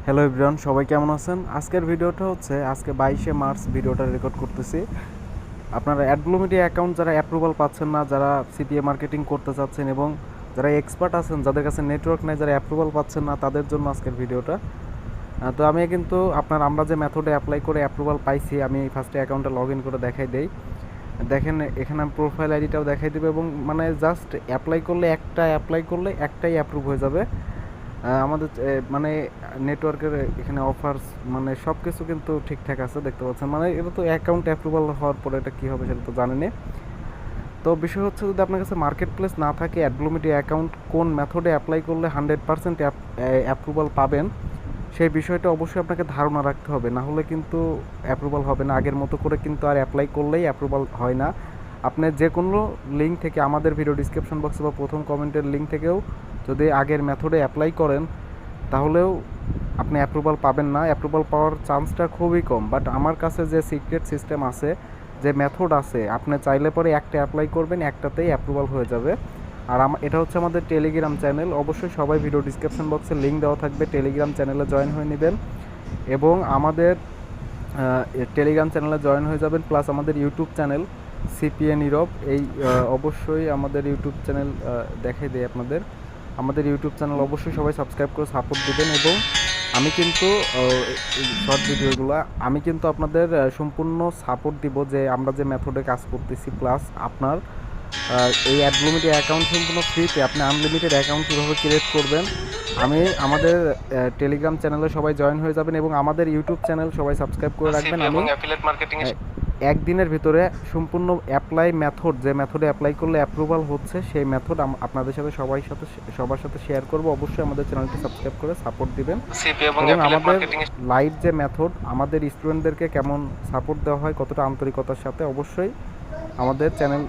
Hello everyone, সবাই কেমন আছেন? আজকের ভিডিওটা হচ্ছে আজকে 22শে মার্চ ভিডিওটা রেকর্ড করতেছি। আপনারা অ্যাডব্লুমিটি অ্যাকাউন্ট যারা অ্যাপ্রুভাল পাচ্ছেন না, যারা সিপিএ মার্কেটিং করতে চাচ্ছেন এবং যারা এক্সপার্ট আছেন, যাদের কাছে নেটওয়ার্ক নেই, যারা অ্যাপ্রুভাল পাচ্ছেন না, তাদের জন্য আজকের ভিডিওটা। তো আমি কিন্তু আমরা যে মেথডে অ্যাপ্লাই করে অ্যাপ্রুভাল পাইছি, আমি ফার্স্টে অ্যাকাউন্টটা লগ ইন করে দেখাই দেই। দেখেন এখানে আমি প্রোফাইল আইডিটাও দেখাই দেবো এবং মানে জাস্ট অ্যাপ্লাই করলে একটাই অ্যাপ্রুভ হয়ে যাবে। আমাদের মানে নেটওয়ার্কের এখানে অফার্স মানে সব কিছু কিন্তু ঠিকঠাক আছে, দেখতে পাচ্ছেন। মানে এটা তো অ্যাকাউন্ট অ্যাপ্রুভাল হওয়ার পরে এটা কী হবে সেটা তো জানেনই। তো বিষয় হচ্ছে, যদি আপনার কাছে মার্কেট প্লেস না থাকে, অ্যাডব্লুমিটি অ্যাকাউন্ট কোন মেথডে অ্যাপ্লাই করলে 100% অ্যাপ্রুভাল পাবেন, সেই বিষয়টা অবশ্যই আপনাকে ধারণা রাখতে হবে, না হলে কিন্তু অ্যাপ্রুভাল হবে না। আগের মতো করে কিন্তু আর অ্যাপ্লাই করলেই অ্যাপ্রুভাল হয় না। আপনি যে কোনো লিঙ্ক থেকে, আমাদের ভিডিও ডিসক্রিপশন বক্সে বা প্রথম কমেন্টের লিঙ্ক থেকেও যদি আগের মেথডে অ্যাপ্লাই করেন, তাহলেও আপনি অ্যাপ্রুভাল পাবেন না। অ্যাপ্রুভাল পাওয়ার চান্সটা খুবই কম। বাট আমার কাছে যে সিক্রেট সিস্টেম আছে, যে মেথড আছে, আপনি চাইলে পরে একটা অ্যাপ্লাই করবেন, একটাতেই অ্যাপ্রুভাল হয়ে যাবে। আর এটা হচ্ছে আমাদের টেলিগ্রাম চ্যানেল। অবশ্যই সবাই ভিডিও ডিসক্রিপশন বক্সে লিঙ্ক দেওয়া থাকবে, টেলিগ্রাম চ্যানেলে জয়েন হয়ে নেবেন এবং আমাদের টেলিগ্রাম চ্যানেলে জয়েন হয়ে যাবেন। প্লাস আমাদের ইউটিউব চ্যানেল সিপিএ নীরব, এই অবশ্যই আমাদের ইউটিউব চ্যানেল দেখাই দেয় আপনাদের। আমাদের ইউটিউব চ্যানেল অবশ্যই সবাই সাবস্ক্রাইব করে সাপোর্ট দেবেন। এবং আমি কিন্তু শর্ট ভিডিওগুলো আমি কিন্তু আপনাদের সম্পূর্ণ সাপোর্ট দিব, যে আমরা যে মেথডে কাজ করতেছি। প্লাস আপনার এই অ্যাডব্লুমিটি অ্যাকাউন্ট সম্পূর্ণ ফ্রিতে, আপনি আনলিমিটেড অ্যাকাউন্ট কীভাবে ক্রিয়েট করবেন, আমাদের টেলিগ্রাম চ্যানেলে সবাই জয়েন হয়ে যাবেন এবং আমাদের ইউটিউব চ্যানেল সবাই সাবস্ক্রাইব করে রাখবেন। আমি একদিনের ভিতরে সম্পূর্ণ মেথড, যে মেথডে অ্যাপ্লাই করলে অ্যাপ্রুভাল হচ্ছে, সেই মেথড আপনাদের সাথে সবার সাথে শেয়ার করব। অবশ্যই আমাদের চ্যানেলটি সাবস্ক্রাইব করে সাপোর্ট দিবেন। এবং আমাদের লাইভ যে মেথড, আমাদের স্টুডেন্টদেরকে কেমন সাপোর্ট দেওয়া হয়, কতটা আন্তরিকতার সাথে, অবশ্যই আমাদের চ্যানেল